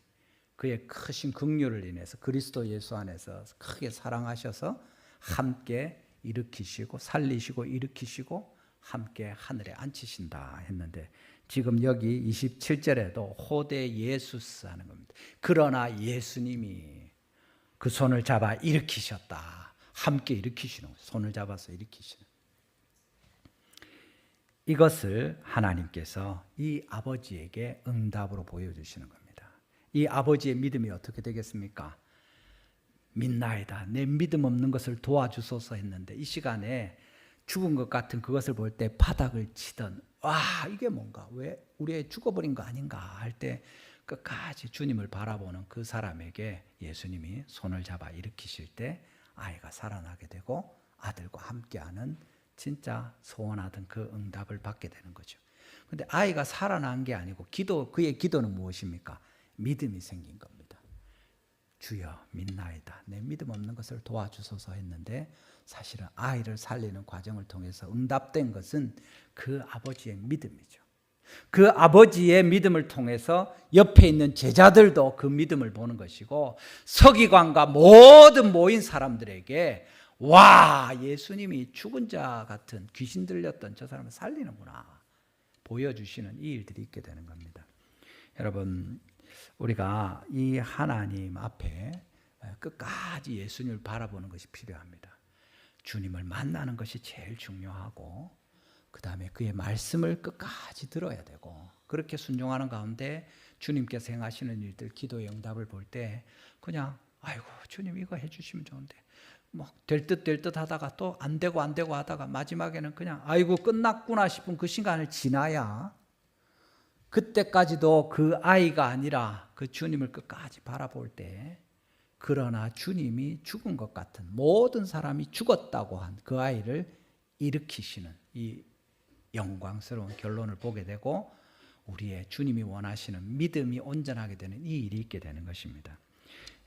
그의 크신 긍휼을 인해서 그리스도 예수 안에서 크게 사랑하셔서 함께 일으키시고 살리시고 일으키시고 함께 하늘에 앉히신다 했는데 지금 여기 27절에도 호데 예수스 하는 겁니다. 그러나 예수님이 그 손을 잡아 일으키셨다. 함께 일으키시는 거예요. 손을 잡아서 일으키시는. 이것을 하나님께서 이 아버지에게 응답으로 보여주시는 겁니다. 이 아버지의 믿음이 어떻게 되겠습니까? 믿나이다. 내 믿음 없는 것을 도와주소서 했는데 이 시간에 죽은 것 같은 그것을 볼 때 바닥을 치던 와 이게 뭔가 왜 우리 애 죽어버린 거 아닌가 할 때 끝까지 주님을 바라보는 그 사람에게 예수님이 손을 잡아 일으키실 때 아이가 살아나게 되고 아들과 함께하는 진짜 소원하던 그 응답을 받게 되는 거죠. 그런데 아이가 살아난 게 아니고 그의 기도는 무엇입니까? 믿음이 생긴 겁니다. 주여 믿나이다. 내 믿음 없는 것을 도와주소서 했는데 사실은 아이를 살리는 과정을 통해서 응답된 것은 그 아버지의 믿음이죠. 그 아버지의 믿음을 통해서 옆에 있는 제자들도 그 믿음을 보는 것이고 서기관과 모든 모인 사람들에게 와 예수님이 죽은 자 같은 귀신 들렸던 저 사람을 살리는구나 보여주시는 이 일들이 있게 되는 겁니다. 여러분 우리가 이 하나님 앞에 끝까지 예수님을 바라보는 것이 필요합니다. 주님을 만나는 것이 제일 중요하고 그 다음에 그의 말씀을 끝까지 들어야 되고 그렇게 순종하는 가운데 주님께서 행하시는 일들 기도의 응답을 볼 때 그냥 아이고 주님 이거 해주시면 좋은데 뭐 될 듯 하다가 또 안 되고 하다가 마지막에는 그냥 아이고 끝났구나 싶은 그 시간을 지나야 그때까지도 그 아이가 아니라 그 주님을 끝까지 바라볼 때 그러나 주님이 죽은 것 같은 모든 사람이 죽었다고 한 그 아이를 일으키시는 이 영광스러운 결론을 보게 되고 우리의 주님이 원하시는 믿음이 온전하게 되는 이 일이 있게 되는 것입니다.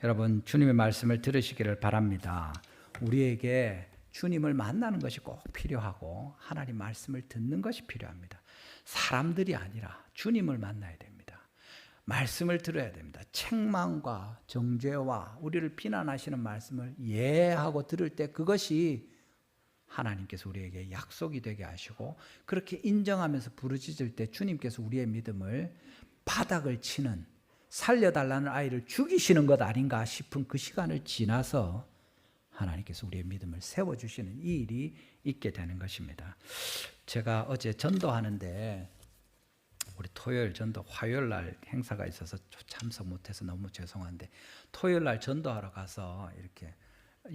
여러분, 주님의 말씀을 들으시기를 바랍니다. 우리에게 주님을 만나는 것이 꼭 필요하고 하나님 말씀을 듣는 것이 필요합니다. 사람들이 아니라 주님을 만나야 됩니다. 말씀을 들어야 됩니다. 책망과 정죄와 우리를 비난하시는 말씀을 예하고 들을 때 그것이 하나님께서 우리에게 약속이 되게 하시고, 그렇게 인정하면서 부르짖을 때 주님께서 우리의 믿음을 바닥을 치는, 살려달라는 아이를 죽이시는 것 아닌가 싶은 그 시간을 지나서 하나님께서 우리의 믿음을 세워주시는 이 일이 있게 되는 것입니다. 제가 어제 전도하는데 우리 토요일 전도, 화요일 날 행사가 있어서 참석 못해서 너무 죄송한데, 토요일 날 전도하러 가서 이렇게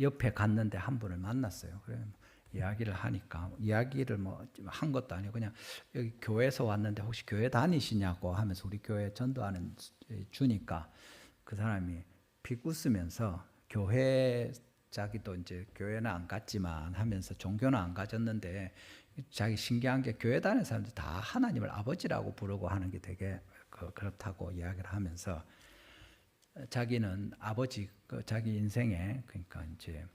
옆에 갔는데 한 분을 만났어요. 그래 이야기를 하니까, 이야기를 뭐 한 것도 아니고 그냥 여기 교회에서 왔는데 혹시 교회 다니시냐고 하면서 우리 교회 전도하는 주니까 그 사람이 픽 웃으면서 교회, 자기도 이제 교회는 안 갔지만 하면서 종교는 안 가졌는데 자기 신기한 게 교회 다니는 사람들 다 하나님을 아버지라고 부르고 하는 게 되게 그렇다고 이야기를 하면서, 자기는 아버지, 자기 인생에 그러니까 이제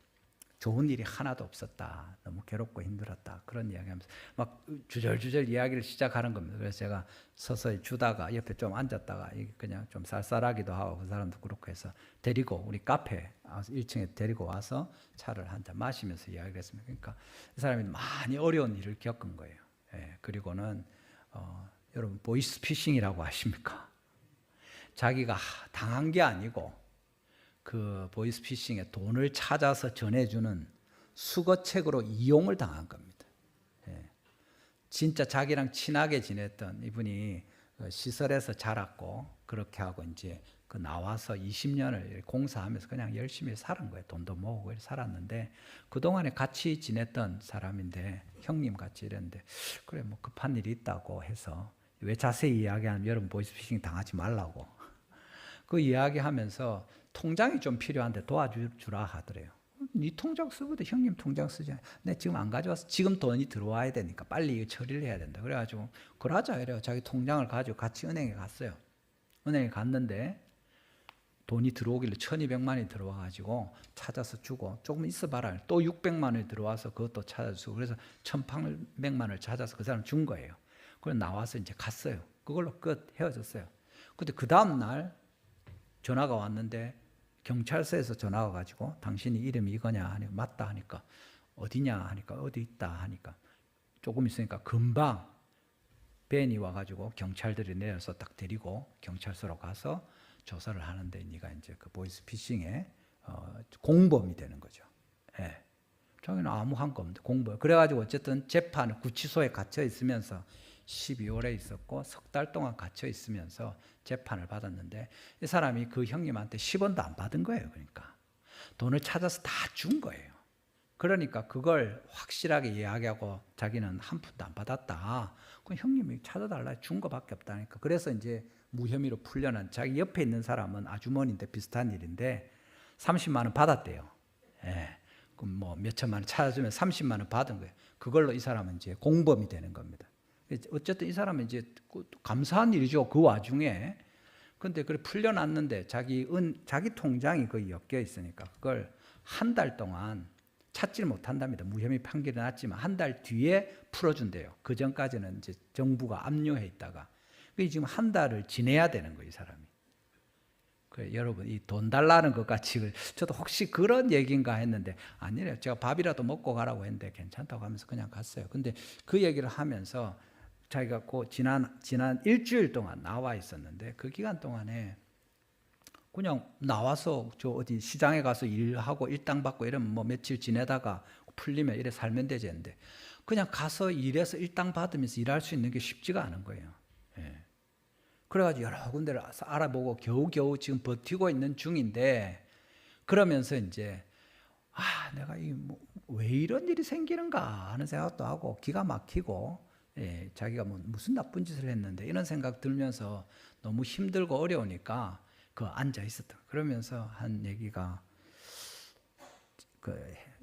좋은 일이 하나도 없었다, 너무 괴롭고 힘들었다, 그런 이야기하면서 막 주절주절 이야기를 시작하는 겁니다. 그래서 제가 서서히 주다가 옆에 좀 앉았다가 그냥 좀 쌀쌀하기도 하고 그 사람도 그렇고 해서 데리고 우리 카페 1층에 데리고 와서 차를 한 잔 마시면서 이야기를 했습니다. 그러니까 이 사람이 많이 어려운 일을 겪은 거예요. 예, 그리고는 여러분 보이스피싱이라고 아십니까? 자기가 당한 게 아니고 그 보이스피싱에 돈을 찾아서 전해주는 수거책으로 이용을 당한 겁니다. 예. 진짜 자기랑 친하게 지냈던 이분이 시설에서 자랐고 그렇게 하고 이제 그 나와서 20년을 공사하면서 그냥 열심히 살은 거예요. 돈도 모으고 살았는데 그동안에 같이 지냈던 사람인데 형님 같이 이랬는데, 그래 뭐 급한 일이 있다고 해서, 왜 자세히 이야기하면 여러분 보이스피싱 당하지 말라고 그 이야기하면서 통장이 좀 필요한데 도와주라 하더래요. 네 통장 쓰거든, 형님 통장 쓰잖아요. 네, 지금 안 가져와서 지금 돈이 들어와야 되니까 빨리 이거 처리를 해야 된다. 그래가지고 그러자 이래요. 자기 통장을 가지고 같이 은행에 갔어요. 은행에 갔는데 돈이 들어오길래 1200만 원이 들어와가지고 찾아서 주고, 조금 있어봐라 또 600만 원이 들어와서 그것도 찾아주고, 그래서 1800만 원을 찾아서 그 사람 준 거예요. 그래서 나와서 이제 갔어요. 그걸로 끝, 헤어졌어요. 근데 그 다음 날 전화가 왔는데, 경찰서에서 전화가 가지고 당신이 이름이 이거냐 하니까 맞다 하니까, 어디냐 하니까 어디 있다 하니까, 조금 있으니까 금방 벤이 와가지고 경찰들이 내려서 딱 데리고 경찰서로 가서 조사를 하는데, 네가 이제 그 보이스피싱의 공범이 되는 거죠. 예. 자기는 아무 한 거 없는데 공범. 그래가지고 어쨌든 재판 구치소에 갇혀 있으면서 12월에 있었고 석 달 동안 갇혀 있으면서 재판을 받았는데, 이 사람이 그 형님한테 10원도 안 받은 거예요. 그러니까 돈을 찾아서 다 준 거예요. 그러니까 그걸 확실하게 이야기하고 자기는 한 푼도 안 받았다. 그 형님이 찾아달라 준 거밖에 없다니까. 그래서 이제 무혐의로 풀려난, 자기 옆에 있는 사람은 아주머니인데 비슷한 일인데 30만 원 받았대요. 예. 그럼 뭐 몇천만 원 찾아주면 30만 원 받은 거예요. 그걸로 이 사람은 이제 공범이 되는 겁니다. 어쨌든 이 사람은 이제 감사한 일이죠. 그 와중에. 근데 그래 풀려났는데 자기 통장이 거의 엮여 있으니까 그걸 한 달 동안 찾지를 못한답니다. 무혐의 판결이 났지만 한 달 뒤에 풀어준대요. 그 전까지는 이제 정부가 압류해 있다가. 지금 한 달을 지내야 되는 거예요, 이 사람이. 그래, 여러분, 이 돈 달라는 것 같이, 저도 혹시 그런 얘기인가 했는데, 아니래요. 제가 밥이라도 먹고 가라고 했는데 괜찮다고 하면서 그냥 갔어요. 근데 그 얘기를 하면서 자기가 지난 일주일 동안 나와 있었는데, 그 기간 동안에 그냥 나와서 저 어디 시장에 가서 일하고 일당 받고 이러면 뭐 며칠 지내다가 풀리면 이래 살면 되지 했는데, 그냥 가서 일해서 일당 받으면서 일할 수 있는 게 쉽지가 않은 거예요. 예. 그래가지고 여러 군데를 알아보고 겨우겨우 지금 버티고 있는 중인데, 그러면서 이제 내가 왜 이런 일이 생기는가 하는 생각도 하고 기가 막히고, 예, 자기가 무슨 나쁜 짓을 했는데 이런 생각 들면서 너무 힘들고 어려우니까 앉아 있었다. 그러면서 한 얘기가,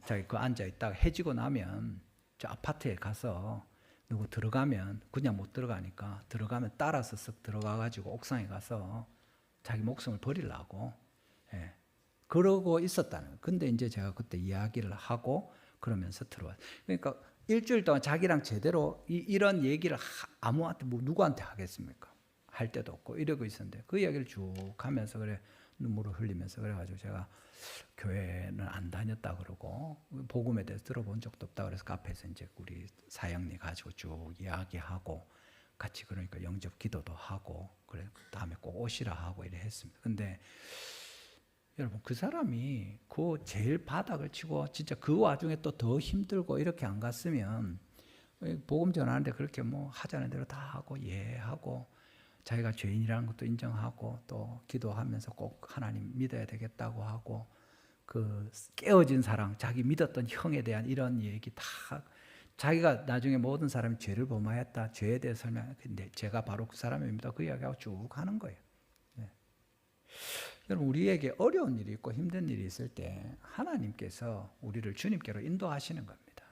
자기 앉아 있다가 해지고 나면 저 아파트에 가서 누구 들어가면 그냥 못 들어가니까 들어가면 따라서 쓱 들어가가지고 옥상에 가서 자기 목숨을 버리려고 그러고 있었다는. 근데 이제 제가 그때 이야기를 하고 그러면서 들어왔어요. 그러니까 일주일 동안 자기랑 제대로 이런 얘기를 아무한테 누구한테 하겠습니까? 할 때도 없고 이러고 있었는데 그 이야기를 쭉 하면서 그래 눈물을 흘리면서 그래가지고 제가 교회는 안 다녔다 그러고 복음에 대해서 들어본 적도 없다 그래서 카페에서 이제 우리 사형리 가지고 쭉 이야기하고 같이 그러니까 영접 기도도 하고 그래 다음에 꼭 오시라 하고 이래 했습니다. 근데 여러분 그 사람이 그 제일 바닥을 치고 진짜 그 와중에 또 더 힘들고 이렇게 안 갔으면 복음 전하는데 그렇게 뭐 하자는 대로 다 하고 하고 자기가 죄인이라는 것도 인정하고 또 기도하면서 꼭 하나님 믿어야 되겠다고 하고 그 깨어진 사랑 자기 믿었던 형에 대한 이런 얘기 다 자기가 나중에 모든 사람이 죄를 범하였다 죄에 대해 설명했는데 제가 바로 그 사람입니다 그 이야기하고 쭉 하는 거예요. 여러분 우리에게 어려운 일이 있고 힘든 일이 있을 때 하나님께서 우리를 주님께로 인도하시는 겁니다.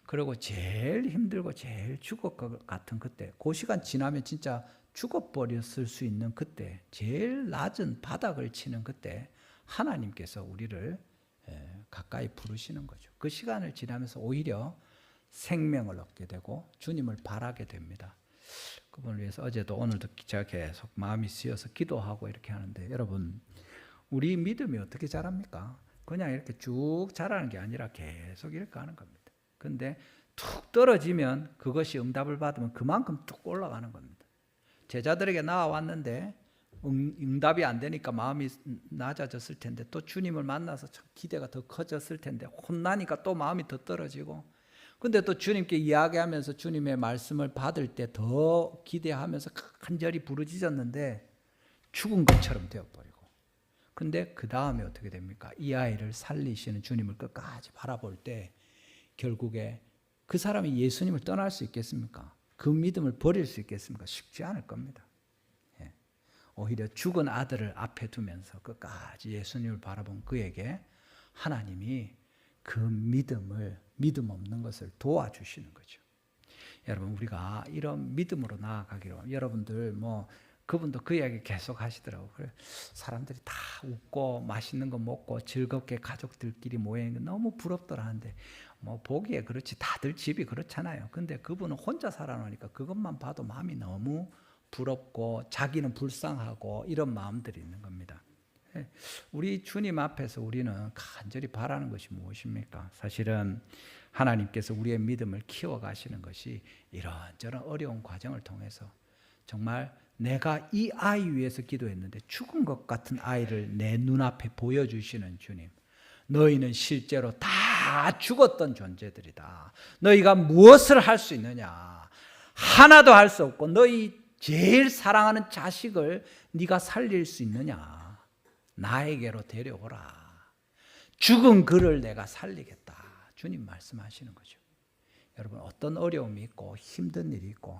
그리고 제일 힘들고 제일 죽을 것 같은 그때 그 시간 지나면 진짜 죽어버렸을 수 있는 그때 제일 낮은 바닥을 치는 그때 하나님께서 우리를 가까이 부르시는 거죠. 그 시간을 지나면서 오히려 생명을 얻게 되고 주님을 바라게 됩니다. 그분을 위해서 어제도 오늘도 제가 계속 마음이 쓰여서 기도하고 이렇게 하는데 여러분 우리 믿음이 어떻게 자랍니까? 그냥 이렇게 쭉 자라는 게 아니라 계속 이렇게 하는 겁니다. 근데 툭 떨어지면 그것이 응답을 받으면 그만큼 뚝 올라가는 겁니다. 제자들에게 나와왔는데 응답이 안 되니까 마음이 낮아졌을 텐데 또 주님을 만나서 참 기대가 더 커졌을 텐데 혼나니까 또 마음이 더 떨어지고 근데 또 주님께 이야기하면서 주님의 말씀을 받을 때 더 기대하면서 간절히 부르짖었는데 죽은 것처럼 되어버리고 근데 그 다음에 어떻게 됩니까? 이 아이를 살리시는 주님을 끝까지 바라볼 때 결국에 그 사람이 예수님을 떠날 수 있겠습니까? 그 믿음을 버릴 수 있겠습니까? 쉽지 않을 겁니다. 오히려 죽은 아들을 앞에 두면서 끝까지 예수님을 바라본 그에게 하나님이 그 믿음 없는 것을 도와주시는 거죠. 여러분 우리가 이런 믿음으로 나아가기로 여러분들 뭐 그분도 그 이야기 계속 하시더라고요. 그래, 사람들이 다 웃고 맛있는 거 먹고 즐겁게 가족들끼리 모여 있는 거 너무 부럽더라 하는데 뭐 보기에 그렇지 다들 집이 그렇잖아요. 근데 그분은 혼자 살아나니까 그것만 봐도 마음이 너무 부럽고 자기는 불쌍하고 이런 마음들이 있는 겁니다. 우리 주님 앞에서 우리는 간절히 바라는 것이 무엇입니까? 사실은 하나님께서 우리의 믿음을 키워가시는 것이 이런저런 어려운 과정을 통해서 정말 내가 이 아이 위해서 기도했는데 죽은 것 같은 아이를 내 눈앞에 보여주시는 주님. 너희는 실제로 다 죽었던 존재들이다. 너희가 무엇을 할 수 있느냐? 하나도 할 수 없고 너희 제일 사랑하는 자식을 네가 살릴 수 있느냐? 나에게로 데려오라. 죽은 그를 내가 살리겠다. 주님 말씀하시는 거죠. 여러분 어떤 어려움이 있고 힘든 일이 있고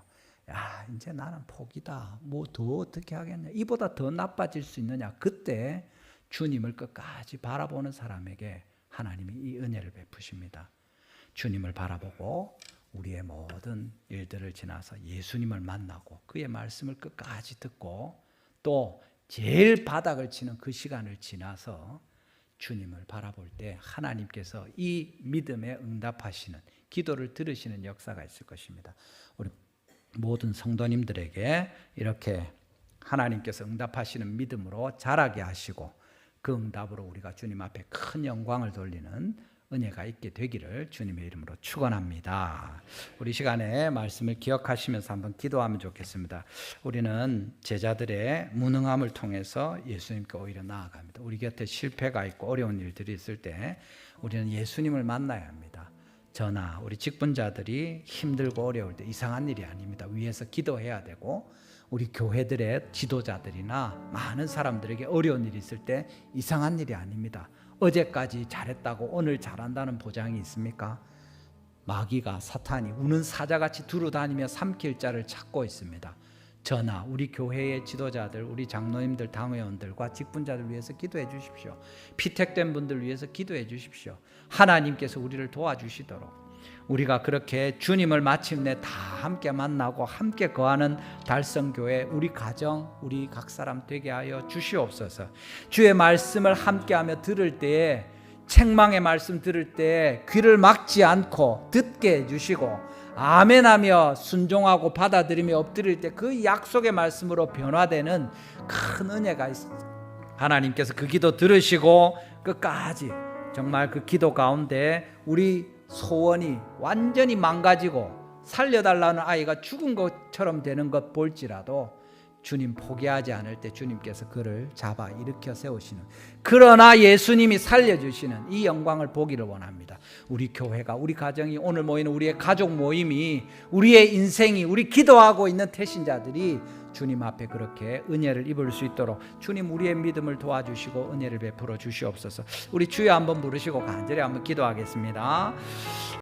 야 이제 나는 포기다. 뭐 더 어떻게 하겠냐. 이보다 더 나빠질 수 있느냐. 그때 주님을 끝까지 바라보는 사람에게 하나님이 이 은혜를 베푸십니다. 주님을 바라보고 우리의 모든 일들을 지나서 예수님을 만나고 그의 말씀을 끝까지 듣고 또 제일 바닥을 치는 그 시간을 지나서 주님을 바라볼 때 하나님께서 이 믿음에 응답하시는 기도를 들으시는 역사가 있을 것입니다. 우리 모든 성도님들에게 이렇게 하나님께서 응답하시는 믿음으로 자라게 하시고 그 응답으로 우리가 주님 앞에 큰 영광을 돌리는 은혜가 있게 되기를 주님의 이름으로 축원합니다. 우리 시간에 말씀을 기억하시면서 한번 기도하면 좋겠습니다. 우리는 제자들의 무능함을 통해서 예수님께 오히려 나아갑니다. 우리 곁에 실패가 있고 어려운 일들이 있을 때 우리는 예수님을 만나야 합니다. 저나 우리 직분자들이 힘들고 어려울 때 이상한 일이 아닙니다. 위에서 기도해야 되고 우리 교회들의 지도자들이나 많은 사람들에게 어려운 일이 있을 때 이상한 일이 아닙니다. 어제까지 잘했다고 오늘 잘한다는 보장이 있습니까? 마귀가 사탄이 우는 사자같이 두루다니며 삼킬 자를 찾고 있습니다. 저나 우리 교회의 지도자들, 우리 장로님들, 당회원들과 직분자들 위해서 기도해 주십시오. 피택된 분들 위해서 기도해 주십시오. 하나님께서 우리를 도와주시도록 우리가 그렇게 주님을 마침내 다 함께 만나고 함께 거하는 달성교회, 우리 가정, 우리 각 사람 되게 하여 주시옵소서. 주의 말씀을 함께하며 들을 때에, 책망의 말씀 들을 때 귀를 막지 않고 듣게 해주시고 아멘하며 순종하고 받아들이며 엎드릴 때 그 약속의 말씀으로 변화되는 큰 은혜가 있습니다. 하나님께서 그 기도 들으시고 끝까지 정말 그 기도 가운데 우리 소원이 완전히 망가지고 살려달라는 아이가 죽은 것처럼 되는 것 볼지라도 주님 포기하지 않을 때 주님께서 그를 잡아 일으켜 세우시는, 그러나 예수님이 살려주시는 이 영광을 보기를 원합니다. 우리 교회가, 우리 가정이, 오늘 모이는 우리의 가족 모임이, 우리의 인생이, 우리 기도하고 있는 태신자들이 주님 앞에 그렇게 은혜를 입을 수 있도록 주님 우리의 믿음을 도와주시고 은혜를 베풀어 주시옵소서. 우리 주여 한번 부르시고 간절히 한번 기도하겠습니다.